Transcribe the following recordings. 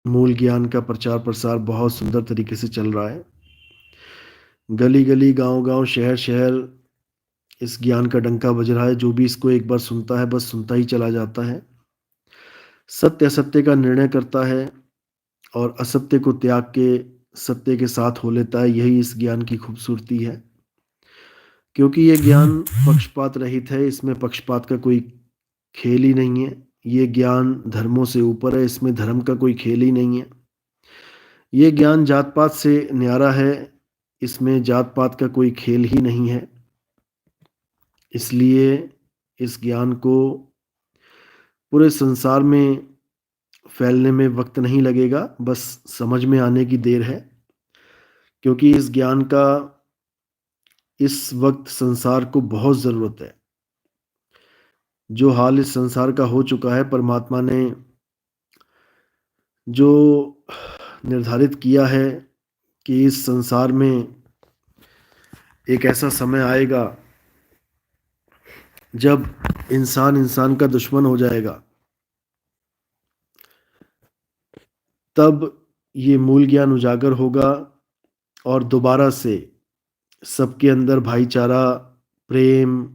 मूल ज्ञान का प्रचार प्रसार बहुत सुंदर तरीके से चल रहा है। गली गली, गांव गांव, शहर शहर इस ज्ञान का डंका बज रहा है। जो भी इसको एक बार सुनता है बस सुनता ही चला जाता है। सत्य असत्य का निर्णय करता है और असत्य को त्याग के सत्य के साथ हो लेता है। यही इस ज्ञान की खूबसूरती है, क्योंकि ये ज्ञान पक्षपात रहित है। इसमें पक्षपात का कोई खेल ही नहीं है। ये ज्ञान धर्मों से ऊपर है, इसमें धर्म का कोई खेल ही नहीं है। ये ज्ञान जात पात से न्यारा है, इसमें जात पात का कोई खेल ही नहीं है। इसलिए इस ज्ञान को पूरे संसार में फैलने में वक्त नहीं लगेगा, बस समझ में आने की देर है। क्योंकि इस ज्ञान का इस वक्त संसार को बहुत ज़रूरत है। जो हाल इस संसार का हो चुका है, परमात्मा ने जो निर्धारित किया है कि इस संसार में एक ऐसा समय आएगा जब इंसान इंसान का दुश्मन हो जाएगा, तब ये मूल ज्ञान उजागर होगा और दोबारा से सबके अंदर भाईचारा, प्रेम,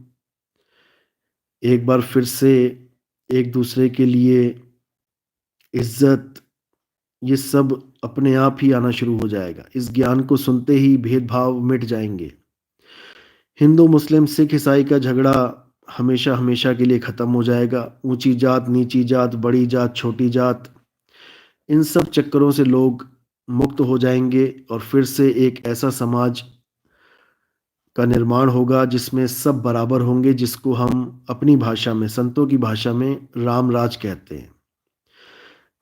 एक बार फिर से एक दूसरे के लिए इज्जत, ये सब अपने आप ही आना शुरू हो जाएगा। इस ज्ञान को सुनते ही भेदभाव मिट जाएंगे। हिंदू मुस्लिम सिख ईसाई का झगड़ा हमेशा हमेशा के लिए खत्म हो जाएगा। ऊंची जात नीची जात, बड़ी जात छोटी जात, इन सब चक्करों से लोग मुक्त हो जाएंगे और फिर से एक ऐसा समाज का निर्माण होगा जिसमें सब बराबर होंगे, जिसको हम अपनी भाषा में, संतों की भाषा में राम राज कहते हैं।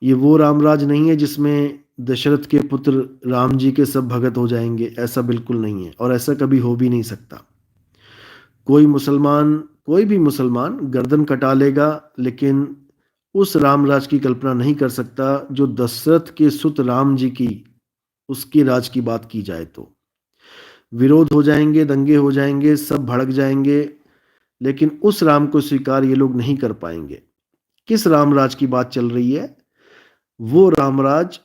ये वो राम राज नहीं है जिसमें दशरथ के पुत्र राम जी के सब भगत हो जाएंगे। ऐसा बिल्कुल नहीं है और ऐसा कभी हो भी नहीं सकता। कोई भी मुसलमान गर्दन कटा लेगा, लेकिन उस रामराज की कल्पना नहीं कर सकता जो दशरथ के सुत राम जी की, उसके राज की बात की जाए तो विरोध हो जाएंगे, दंगे हो जाएंगे, सब भड़क जाएंगे, लेकिन उस राम को स्वीकार ये लोग नहीं कर पाएंगे। किस रामराज की बात चल रही है? वो रामराज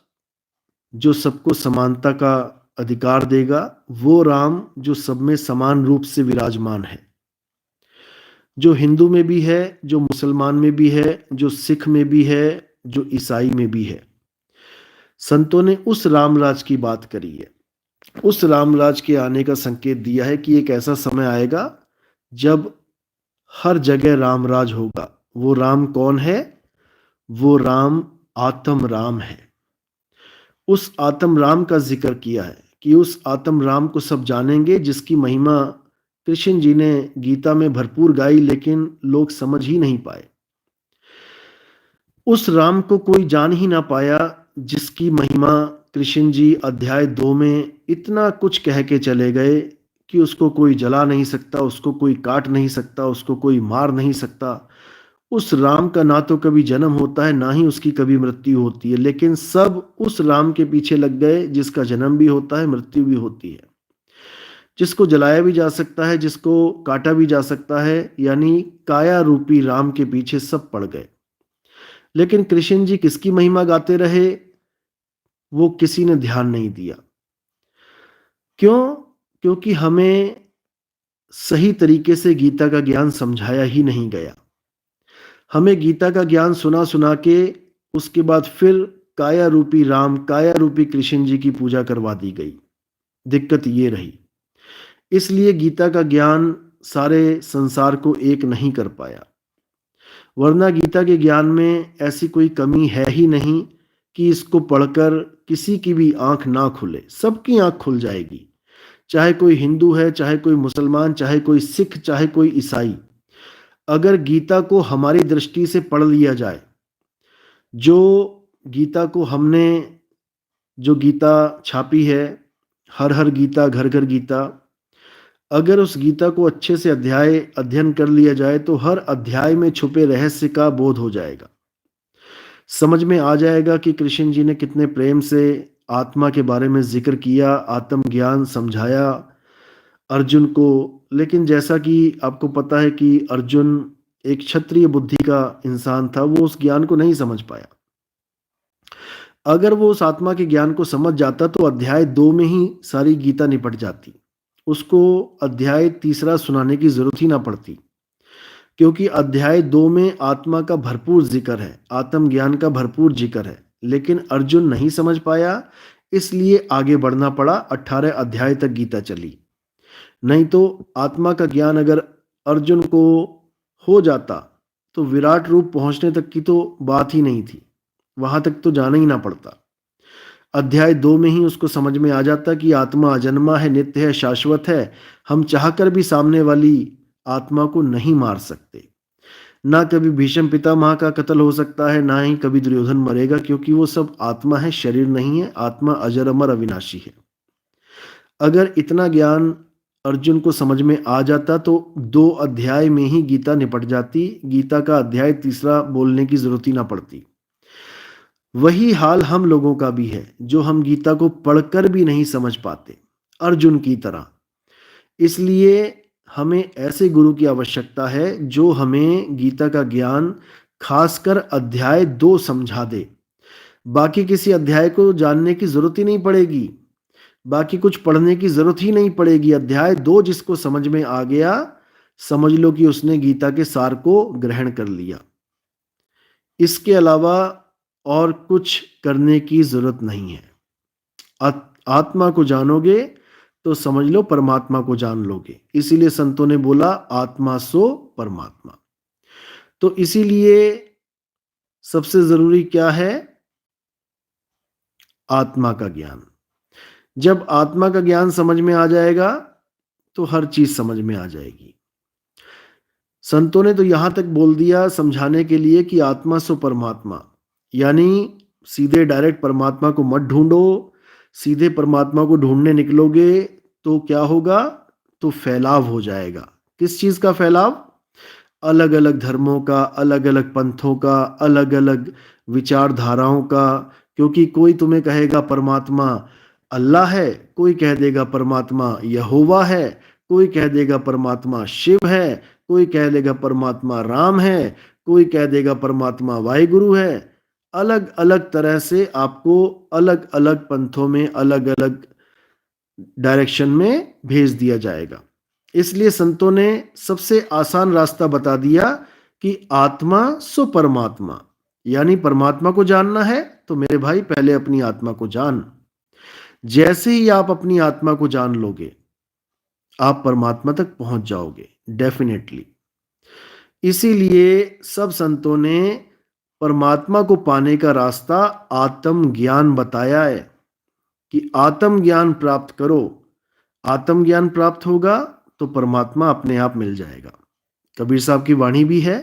जो सबको समानता का अधिकार देगा, वो राम जो सब में समान रूप से विराजमान है, जो हिंदू में भी है, जो मुसलमान में भी है, जो सिख में भी है, जो ईसाई में भी है। संतों ने उस रामराज की बात करी है। उस रामराज के आने का संकेत दिया है कि एक ऐसा समय आएगा जब हर जगह रामराज होगा। वो राम कौन है? वो राम आत्म राम है। उस आत्म राम का जिक्र किया है कि उस आत्म राम को सब जानेंगे, जिसकी महिमा कृष्ण जी ने गीता में भरपूर गाई, लेकिन लोग समझ ही नहीं पाए। उस राम को कोई जान ही ना पाया जिसकी महिमा कृष्ण जी अध्याय 2 में इतना कुछ कह के चले गए कि उसको कोई जला नहीं सकता, उसको कोई काट नहीं सकता, उसको कोई मार नहीं सकता। उस राम का ना तो कभी जन्म होता है, ना ही उसकी कभी मृत्यु होती है, लेकिन सब उस राम के पीछे लग गए जिसका जन्म भी होता है, मृत्यु भी होती है, जिसको जलाया भी जा सकता है, जिसको काटा भी जा सकता है। यानी काया रूपी राम के पीछे सब पड़ गए। लेकिन कृष्ण जी किसकी महिमा गाते रहे, वो किसी ने ध्यान नहीं दिया। क्यों? क्योंकि हमें सही तरीके से गीता का ज्ञान समझाया ही नहीं गया। हमें गीता का ज्ञान सुना सुना के उसके बाद फिर काया रूपी राम, काया रूपी कृष्ण जी की पूजा करवा दी गई। दिक्कत ये रही। इसलिए गीता का ज्ञान सारे संसार को एक नहीं कर पाया। वरना गीता के ज्ञान में ऐसी कोई कमी है ही नहीं कि इसको पढ़कर किसी की भी आंख ना खुले। सबकी आंख खुल जाएगी, चाहे कोई हिंदू है, चाहे कोई मुसलमान, चाहे कोई सिख, चाहे कोई ईसाई। अगर गीता को हमारी दृष्टि से पढ़ लिया जाए, जो गीता को हमने, जो गीता छापी है, हर हर गीता घर घर गीता, अगर उस गीता को अच्छे से अध्ययन कर लिया जाए तो हर अध्याय में छुपे रहस्य का बोध हो जाएगा। समझ में आ जाएगा कि कृष्ण जी ने कितने प्रेम से आत्मा के बारे में जिक्र किया, आत्मज्ञान समझाया अर्जुन को। लेकिन जैसा कि आपको पता है कि अर्जुन एक क्षत्रिय बुद्धि का इंसान था, वो उस ज्ञान को नहीं समझ पाया। अगर वो उस आत्मा के ज्ञान को समझ जाता तो अध्याय 2 में ही सारी गीता निपट जाती। उसको अध्याय तीसरा सुनाने की जरूरत ही ना पड़ती, क्योंकि अध्याय 2 में आत्मा का भरपूर जिक्र है, आत्म ज्ञान का भरपूर जिक्र है। लेकिन अर्जुन नहीं समझ पाया, इसलिए आगे बढ़ना पड़ा, 18 अध्याय तक गीता चली। नहीं तो आत्मा का ज्ञान अगर अर्जुन को हो जाता तो विराट रूप पहुंचने तक की तो बात ही नहीं थी, वहां तक तो जाना ही ना पड़ता। अध्याय 2 में ही उसको समझ में आ जाता कि आत्मा अजन्मा है, नित्य है, शाश्वत है। हम चाहकर भी सामने वाली आत्मा को नहीं मार सकते। ना कभी भीष्म पितामह का कत्ल हो सकता है, ना ही कभी दुर्योधन मरेगा, क्योंकि वो सब आत्मा है, शरीर नहीं है। आत्मा अजर अमर अविनाशी है। अगर इतना ज्ञान अर्जुन को समझ में आ जाता तो 2 अध्याय में ही गीता निपट जाती, गीता का अध्याय तीसरा बोलने की जरूरत ही ना पड़ती। वही हाल हम लोगों का भी है, जो हम गीता को पढ़कर भी नहीं समझ पाते, अर्जुन की तरह। इसलिए हमें ऐसे गुरु की आवश्यकता है जो हमें गीता का ज्ञान खासकर अध्याय 2 समझा दे। बाकी किसी अध्याय को जानने की जरूरत ही नहीं पड़ेगी, बाकी कुछ पढ़ने की जरूरत ही नहीं पड़ेगी। अध्याय 2 जिसको समझ में आ गया, समझ लो कि उसने गीता के सार को ग्रहण कर लिया। इसके अलावा और कुछ करने की जरूरत नहीं है। आत्मा को जानोगे तो समझ लो परमात्मा को जान लोगे। इसीलिए संतों ने बोला आत्मा सो परमात्मा। तो इसीलिए सबसे जरूरी क्या है? आत्मा का ज्ञान। जब आत्मा का ज्ञान समझ में आ जाएगा तो हर चीज समझ में आ जाएगी। संतों ने तो यहां तक बोल दिया समझाने के लिए कि आत्मा सो परमात्मा, यानी सीधे डायरेक्ट परमात्मा को मत ढूंढो। सीधे परमात्मा को ढूंढने निकलोगे तो क्या होगा? तो फैलाव हो जाएगा। किस चीज का फैलाव? अलग अलग धर्मों का, अलग अलग पंथों का, अलग अलग विचारधाराओं का। क्योंकि कोई तुम्हें कहेगा परमात्मा अल्लाह है, कोई कह देगा परमात्मा यहोवा है, कोई कह देगा परमात्मा शिव है, कोई कह देगा परमात्मा राम है, कोई कह देगा परमात्मा वाहिगुरु है। अलग अलग तरह से आपको अलग अलग पंथों में, अलग अलग डायरेक्शन में भेज दिया जाएगा। इसलिए संतों ने सबसे आसान रास्ता बता दिया कि आत्मा सो परमात्मा, यानी परमात्मा को जानना है तो मेरे भाई पहले अपनी आत्मा को जान। जैसे ही आप अपनी आत्मा को जान लोगे, आप परमात्मा तक पहुंच जाओगे डेफिनेटली। इसीलिए सब संतों ने परमात्मा को पाने का रास्ता आत्म ज्ञान बताया है कि आत्म ज्ञान प्राप्त करो। आत्म ज्ञान प्राप्त होगा तो परमात्मा अपने आप मिल जाएगा। कबीर साहब की वाणी भी है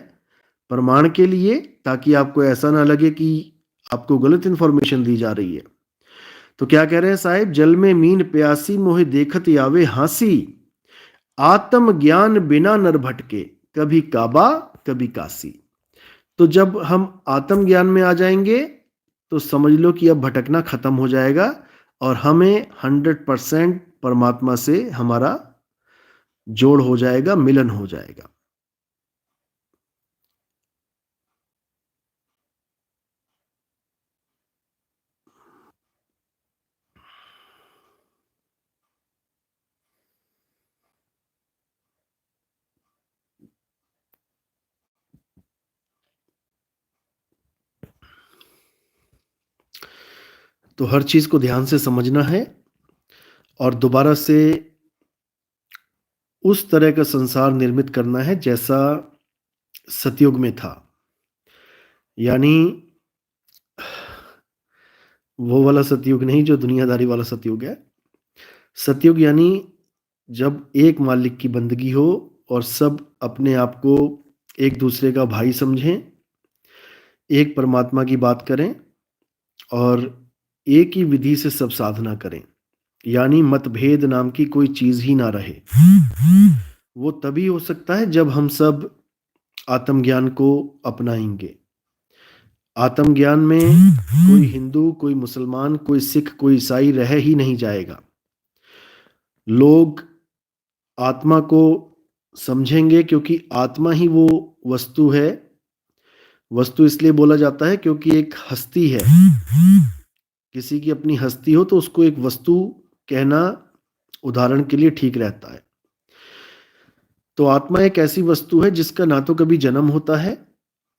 प्रमाण के लिए, ताकि आपको ऐसा ना लगे कि आपको गलत इंफॉर्मेशन दी जा रही है। तो क्या कह रहे हैं साहिब? जल में मीन प्यासी मोहे देखत आवे हांसी, आत्म ज्ञान बिना नर भटके, कभी काबा कभी काशी। तो जब हम आत्म ज्ञान में आ जाएंगे तो समझ लो कि अब भटकना खत्म हो जाएगा और हमें 100% परमात्मा से हमारा जोड़ हो जाएगा, मिलन हो जाएगा। तो हर चीज को ध्यान से समझना है और दोबारा से उस तरह का संसार निर्मित करना है जैसा सतयुग में था। यानी वो वाला सतयुग नहीं जो दुनियादारी वाला सतयुग है। सतयुग यानी जब एक मालिक की बंदगी हो और सब अपने आप को एक दूसरे का भाई समझें, एक परमात्मा की बात करें और एक ही विधि से सब साधना करें। यानी मतभेद नाम की कोई चीज ही ना रहे। वो तभी हो सकता है जब हम सब आत्मज्ञान को अपनाएंगे। आत्मज्ञान में कोई हिंदू, कोई मुसलमान, कोई सिख, कोई ईसाई रह ही नहीं जाएगा। लोग आत्मा को समझेंगे क्योंकि आत्मा ही वो वस्तु है। वस्तु इसलिए बोला जाता है क्योंकि एक हस्ती है, किसी की अपनी हस्ती हो तो उसको एक वस्तु कहना उदाहरण के लिए ठीक रहता है। तो आत्मा एक ऐसी वस्तु है जिसका ना तो कभी जन्म होता है,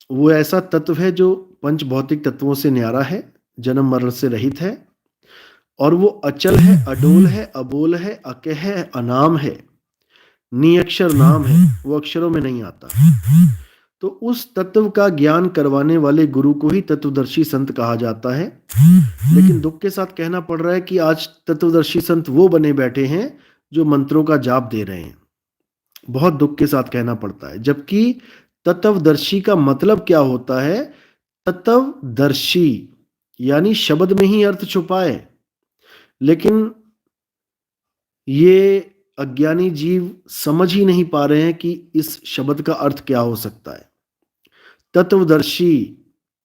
वो ऐसा तत्व है जो पंच भौतिक तत्वों से न्यारा है, जन्म मरण से रहित है, और वो अचल है, अडोल है, अबोल है, अकह है, अनाम है, निअक्षर नाम है, वो अक्षरों में नहीं आता। तो उस तत्व का ज्ञान करवाने वाले गुरु को ही तत्वदर्शी संत कहा जाता है। लेकिन दुख के साथ कहना पड़ रहा है कि आज तत्वदर्शी संत वो बने बैठे हैं जो मंत्रों का जाप दे रहे हैं। बहुत दुख के साथ कहना पड़ता है, जबकि तत्वदर्शी का मतलब क्या होता है? तत्वदर्शी यानी शब्द में ही अर्थ छुपा है, लेकिन ये अज्ञानी जीव समझ ही नहीं पा रहे हैं कि इस शब्द का अर्थ क्या हो सकता है। तत्वदर्शी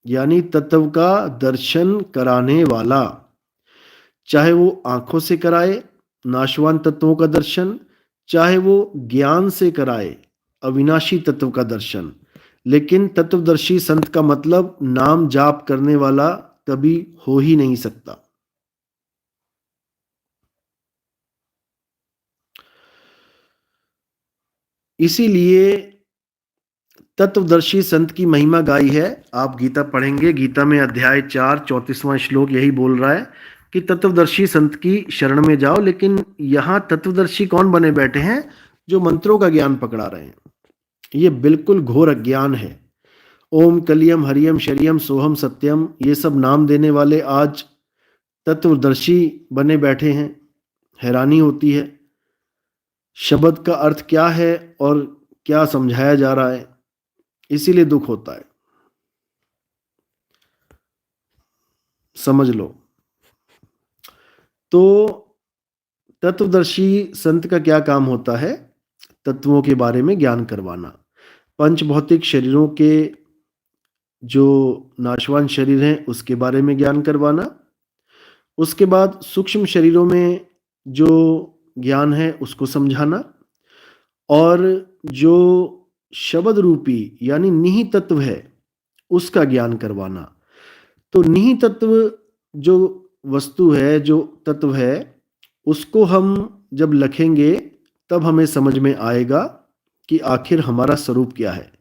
यानी तत्व का दर्शन कराने वाला, चाहे वो आंखों से कराए नाशवान तत्वों का दर्शन, चाहे वो ज्ञान से कराए अविनाशी तत्व का दर्शन, लेकिन तत्वदर्शी संत का मतलब नाम जाप करने वाला कभी हो ही नहीं सकता। इसीलिए तत्वदर्शी संत की महिमा गाई है। आप गीता पढ़ेंगे, गीता में अध्याय 4 34वां श्लोक यही बोल रहा है कि तत्वदर्शी संत की शरण में जाओ। लेकिन यहाँ तत्वदर्शी कौन बने बैठे हैं? जो मंत्रों का ज्ञान पकड़ा रहे हैं। ये बिल्कुल घोर अज्ञान है। ओम कलियम हरियम शरियम सोहम सत्यम, ये सब नाम देने वाले आज तत्वदर्शी बने बैठे हैं। हैरानी होती है, शब्द का अर्थ क्या है और क्या समझाया जा रहा है, इसीलिए दुख होता है। समझ लो। तो तत्वदर्शी संत का क्या काम होता है? तत्वों के बारे में ज्ञान करवाना, पंच भौतिक शरीरों के जो नाशवान शरीर हैं उसके बारे में ज्ञान करवाना, उसके बाद सूक्ष्म शरीरों में जो ज्ञान है उसको समझाना, और जो शब्द रूपी यानी निहित तत्व है उसका ज्ञान करवाना। तो निहित तत्व जो वस्तु है, जो तत्व है, उसको हम जब लखेंगे तब हमें समझ में आएगा कि आखिर हमारा स्वरूप क्या है।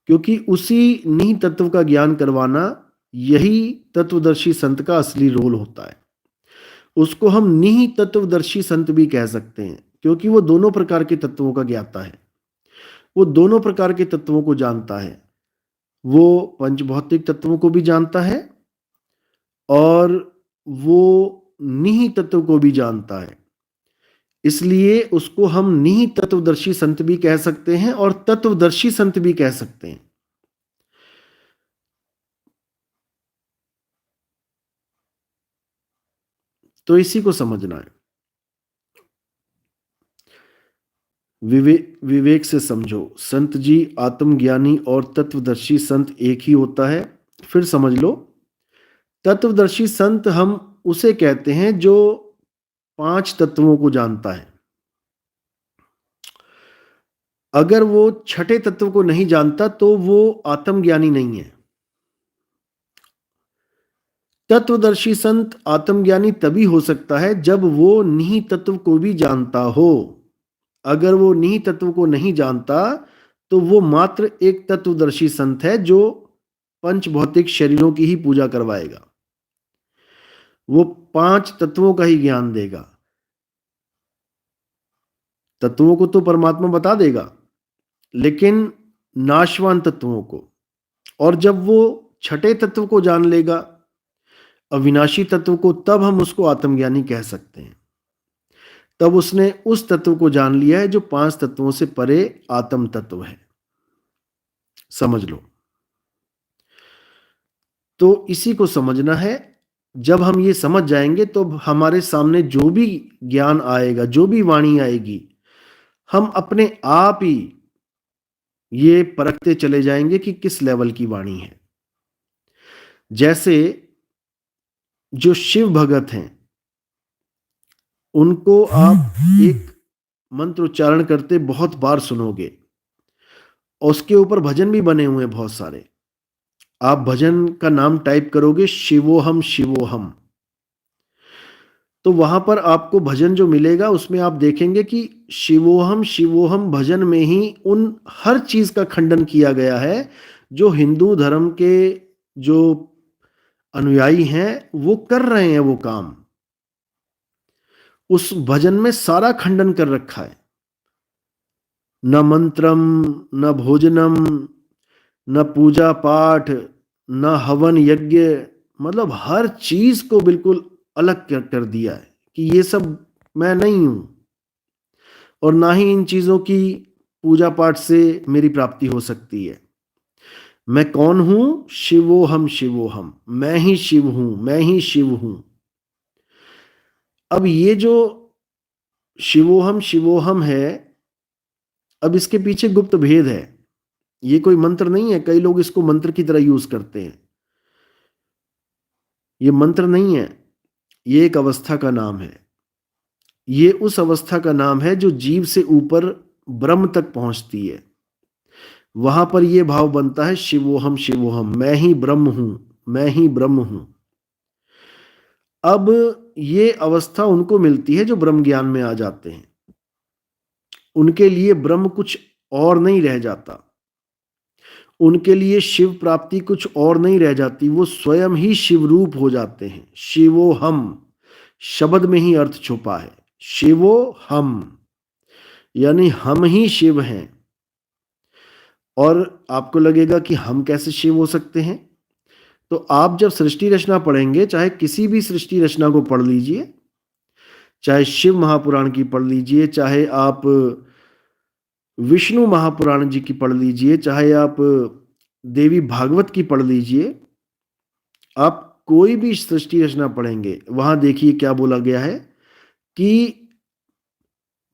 क्योंकि उसी निहित तत्व का ज्ञान करवाना, यही तत्वदर्शी संत का असली रोल होता है। उसको हम निहित तत्वदर्शी संत भी कह सकते हैं, क्योंकि वो दोनों प्रकार के तत्वों का ज्ञाता है। वो दोनों प्रकार के तत्वों को जानता है। वो पंचभौतिक तत्वों को भी जानता है और वो निहित तत्व को भी जानता है। इसलिए उसको हम निहित तत्वदर्शी संत भी कह सकते हैं और तत्वदर्शी संत भी कह सकते हैं। तो इसी को समझना है। विवेक से समझो। संत जी आत्मज्ञानी और तत्वदर्शी संत एक ही होता है। फिर समझ लो, तत्वदर्शी संत हम उसे कहते हैं जो 5 तत्वों को जानता है। अगर वो छठे तत्व को नहीं जानता तो वो आत्मज्ञानी नहीं है। तत्वदर्शी संत आत्मज्ञानी तभी हो सकता है जब वो निहित तत्व को भी जानता हो। अगर वो निहित तत्व को नहीं जानता तो वो मात्र एक तत्वदर्शी संत है जो पंच भौतिक शरीरों की ही पूजा करवाएगा। वो 5 तत्वों का ही ज्ञान देगा। तत्वों को तो परमात्मा बता देगा, लेकिन नाशवान तत्वों को। और जब वो छठे तत्व को जान लेगा, अविनाशी तत्व को, तब हम उसको आत्मज्ञानी कह सकते हैं। तब उसने उस तत्व को जान लिया है जो 5 तत्वों से परे आत्म तत्व है। समझ लो। तो इसी को समझना है। जब हम ये समझ जाएंगे तो हमारे सामने जो भी ज्ञान आएगा, जो भी वाणी आएगी, हम अपने आप ही ये परखते चले जाएंगे कि किस लेवल की वाणी है। जैसे जो शिव भगत हैं, उनको आप एक मंत्र उच्चारण करते बहुत बार सुनोगे, और उसके ऊपर भजन भी बने हुए हैं बहुत सारे। आप भजन का नाम टाइप करोगे शिवोहम शिवोहम, तो वहां पर आपको भजन जो मिलेगा उसमें आप देखेंगे कि शिवोहम शिवोहम भजन में ही उन हर चीज का खंडन किया गया है जो हिंदू धर्म के जो अनुयायी हैं वो कर रहे हैं वो काम। उस भजन में सारा खंडन कर रखा है। न मंत्रम, न भोजनम, न पूजा पाठ, न हवन यज्ञ, मतलब हर चीज को बिल्कुल अलग कर दिया है कि ये सब मैं नहीं हूं और ना ही इन चीजों की पूजा पाठ से मेरी प्राप्ति हो सकती है। मैं कौन हूं? शिवोहम शिवोहम, मैं ही शिव हूं, मैं ही शिव हूं। अब ये जो शिवोहम शिवोहम है, अब इसके पीछे गुप्त भेद है। ये कोई मंत्र नहीं है, कई लोग इसको मंत्र की तरह यूज करते हैं। ये मंत्र नहीं है, ये एक अवस्था का नाम है। ये उस अवस्था का नाम है जो जीव से ऊपर ब्रह्म तक पहुंचती है। वहां पर यह भाव बनता है शिवोहम शिवोहम, मैं ही ब्रह्म हूं, मैं ही ब्रह्म हूं। अब ये अवस्था उनको मिलती है जो ब्रह्म ज्ञान में आ जाते हैं। उनके लिए ब्रह्म कुछ और नहीं रह जाता, उनके लिए शिव प्राप्ति कुछ और नहीं रह जाती, वो स्वयं ही शिव रूप हो जाते हैं। शिवो हम शब्द में ही अर्थ छुपा है। शिवो हम यानी हम ही शिव हैं। और आपको लगेगा कि हम कैसे शिव हो सकते हैं? तो आप जब सृष्टि रचना पढ़ेंगे, चाहे किसी भी सृष्टि रचना को पढ़ लीजिए, चाहे शिव महापुराण की पढ़ लीजिए, चाहे आप विष्णु महापुराण जी की पढ़ लीजिए, चाहे आप देवी भागवत की पढ़ लीजिए, आप कोई भी सृष्टि रचना पढ़ेंगे, वहां देखिए क्या बोला गया है कि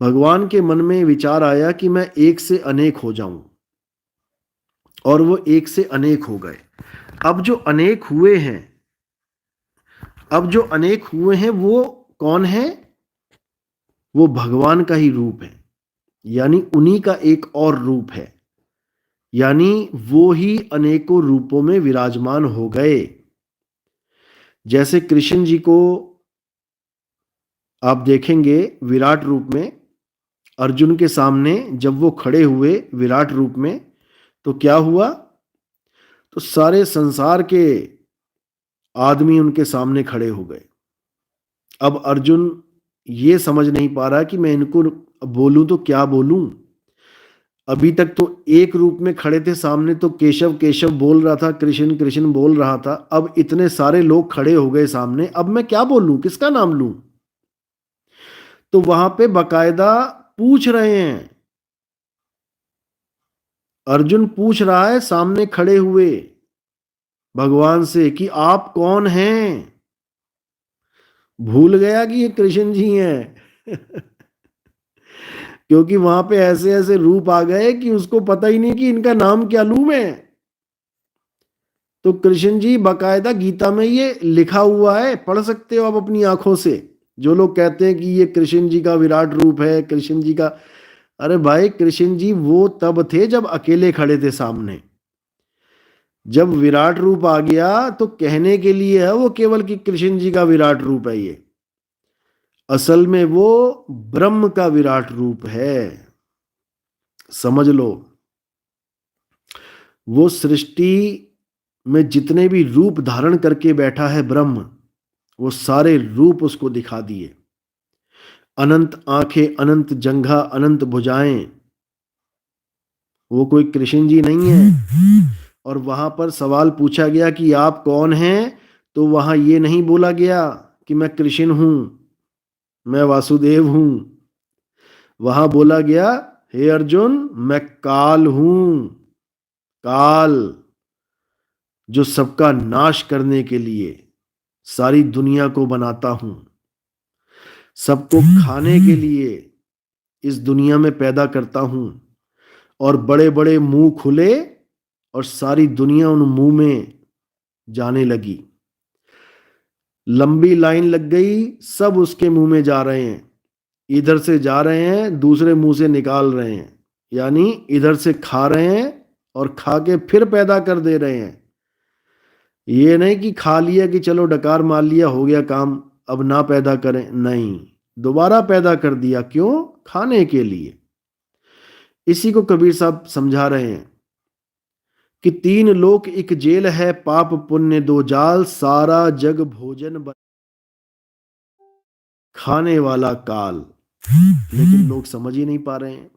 भगवान के मन में विचार आया कि मैं एक से अनेक हो जाऊं, और वो एक से अनेक हो गए। अब जो अनेक हुए हैं, अब जो अनेक हुए हैं वो कौन है? वो भगवान का ही रूप है, यानी उन्हीं का एक और रूप है, यानी वो ही अनेकों रूपों में विराजमान हो गए। जैसे कृष्ण जी को आप देखेंगे विराट रूप में, अर्जुन के सामने जब वो खड़े हुए विराट रूप में, तो क्या हुआ? तो सारे संसार के आदमी उनके सामने खड़े हो गए। अब अर्जुन ये समझ नहीं पा रहा कि मैं इनको बोलूं तो क्या बोलूं। अभी तक तो एक रूप में खड़े थे सामने, तो केशव केशव बोल रहा था, कृष्ण कृष्ण बोल रहा था। अब इतने सारे लोग खड़े हो गए सामने, अब मैं क्या बोलूं, किसका नाम लूं? तो वहां पे बकायदा पूछ रहे हैं, अर्जुन पूछ रहा है सामने खड़े हुए भगवान से कि आप कौन हैं? भूल गया कि ये कृष्ण जी हैं क्योंकि वहां पे ऐसे ऐसे रूप आ गए कि उसको पता ही नहीं कि इनका नाम क्या लूं मैं। तो कृष्ण जी बकायदा गीता में ये लिखा हुआ है, पढ़ सकते हो आप अपनी आंखों से। जो लोग कहते हैं कि ये कृष्ण जी का विराट रूप है, कृष्ण जी का, अरे भाई कृष्ण जी वो तब थे जब अकेले खड़े थे सामने। जब विराट रूप आ गया तो कहने के लिए है वो केवल कि कृष्ण जी का विराट रूप है ये, असल में वो ब्रह्म का विराट रूप है, समझ लो। वो सृष्टि में जितने भी रूप धारण करके बैठा है ब्रह्म, वो सारे रूप उसको दिखा दिए। अनंत आंखें, अनंत जंघा, अनंत भुजाएं, वो कोई कृष्ण जी नहीं है। और वहां पर सवाल पूछा गया कि आप कौन हैं, तो वहां ये नहीं बोला गया कि मैं कृष्ण हूं, मैं वासुदेव हूं। वहां बोला गया, हे अर्जुन मैं काल हूं, काल, जो सबका नाश करने के लिए सारी दुनिया को बनाता हूं, सबको खाने के लिए इस दुनिया में पैदा करता हूं। और बड़े बड़े मुंह खुले और सारी दुनिया उन मुंह में जाने लगी। लंबी लाइन लग गई, सब उसके मुंह में जा रहे हैं, इधर से जा रहे हैं, दूसरे मुंह से निकाल रहे हैं, यानी इधर से खा रहे हैं और खा के फिर पैदा कर दे रहे हैं। ये नहीं कि खा लिया कि चलो डकार मार लिया हो गया काम, अब ना पैदा करें, नहीं, दोबारा पैदा कर दिया। क्यों? खाने के लिए। इसी को कबीर साहब समझा रहे हैं कि तीन लोक एक जेल है, पाप पुण्य दो जाल, सारा जग भोजन खाने वाला काल। लेकिन लोग समझ ही नहीं पा रहे हैं।